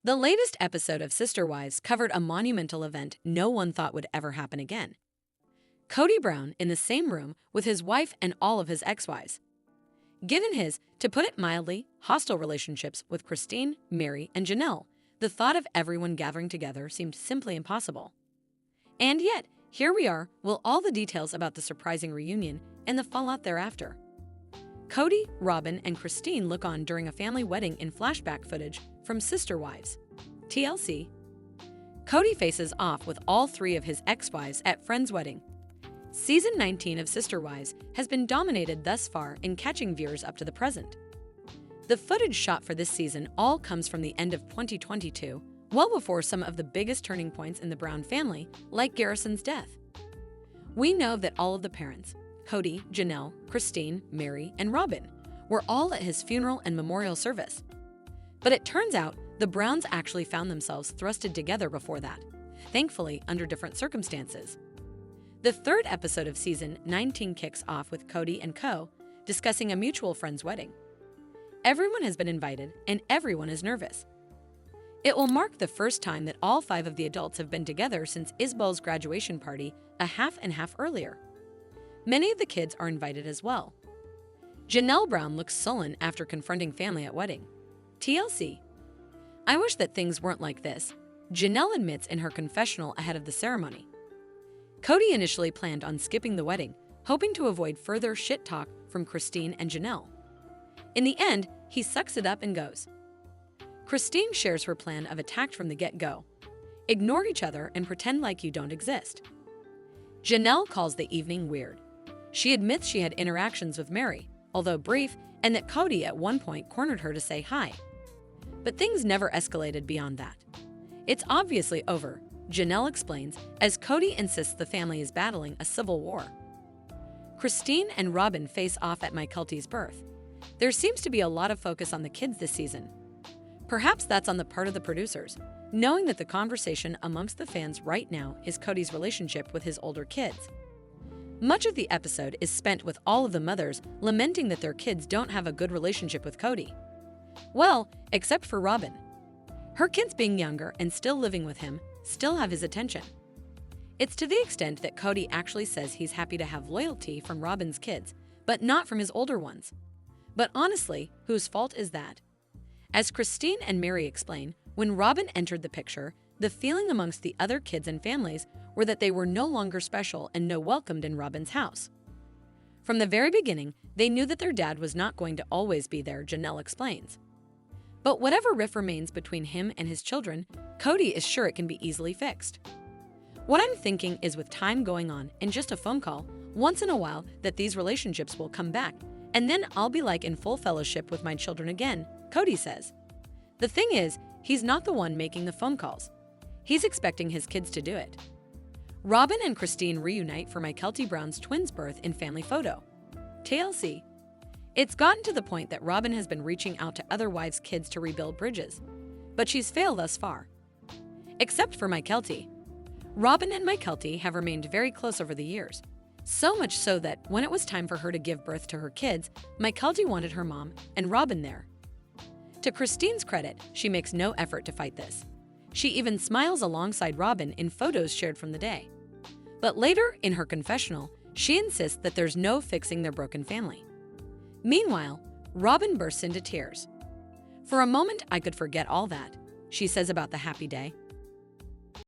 The latest episode of Sister Wives covered a monumental event no one thought would ever happen again. Kody Brown in the same room with his wife and all of his ex-wives. Given his, to put it mildly, hostile relationships with Christine, Mary, and Janelle, the thought of everyone gathering together seemed simply impossible. And yet, here we are, with all the details about the surprising reunion and the fallout thereafter. Kody, Robin, and Christine look on during a family wedding in flashback footage from Sister Wives. TLC. Kody faces off with all three of his ex-wives at friend's wedding. Season 19 of Sister Wives has been dominated thus far in catching viewers up to the present. The footage shot for this season all comes from the end of 2022, well before some of the biggest turning points in the Brown family, like Garrison's death. We know that all of the parents, Kody, Janelle, Christine, Mary, and Robin, were all at his funeral and memorial service. But it turns out the Browns actually found themselves thrusted together before that, thankfully under different circumstances. The third episode of season 19 kicks off with Kody and Co. discussing a mutual friend's wedding. Everyone has been invited and everyone is nervous. It will mark the first time that all 5 of the adults have been together since Isabel's graduation party a half and half earlier. Many of the kids are invited as well. Janelle Brown looks sullen after confronting family at wedding. TLC. I wish that things weren't like this, Janelle admits in her confessional ahead of the ceremony. Kody initially planned on skipping the wedding, hoping to avoid further shit talk from Christine and Janelle. In the end, he sucks it up and goes. Christine shares her plan of attack from the get-go. Ignore each other and pretend like you don't exist. Janelle calls the evening weird. She admits she had interactions with Mary, although brief, and that Kody at one point cornered her to say hi. But things never escalated beyond that. It's obviously over, Janelle explains, as Kody insists the family is battling a civil war. Christine and Robin face off at Mykelti's birth. There seems to be a lot of focus on the kids this season. Perhaps that's on the part of the producers, knowing that the conversation amongst the fans right now is Kody's relationship with his older kids. Much of the episode is spent with all of the mothers lamenting that their kids don't have a good relationship with Kody. Well, except for Robin. Her kids, being younger and still living with him, still have his attention. It's to the extent that Kody actually says he's happy to have loyalty from Robin's kids, but not from his older ones. But honestly, whose fault is that? As Christine and Mary explain, when Robin entered the picture, the feeling amongst the other kids and families were that they were no longer special and no welcomed in Robin's house. From the very beginning, they knew that their dad was not going to always be there, Janelle explains. But whatever rift remains between him and his children, Kody is sure it can be easily fixed. What I'm thinking is, with time going on and just a phone call, once in a while, that these relationships will come back, and then I'll be like in full fellowship with my children again, Kody says. The thing is, he's not the one making the phone calls. He's expecting his kids to do it. Robin and Christine reunite for Mykelti Brown's twins' birth in family photo. TLC. It's gotten to the point that Robin has been reaching out to other wives' kids to rebuild bridges, but she's failed thus far. Except for Mykelti. Robin and Mykelti have remained very close over the years, so much so that when it was time for her to give birth to her kids, Mykelti wanted her mom and Robin there. To Christine's credit, she makes no effort to fight this. She even smiles alongside Robin in photos shared from the day. But later, in her confessional, she insists that there's no fixing their broken family. Meanwhile, Robin bursts into tears. For a moment, I could forget all that, she says about the happy day.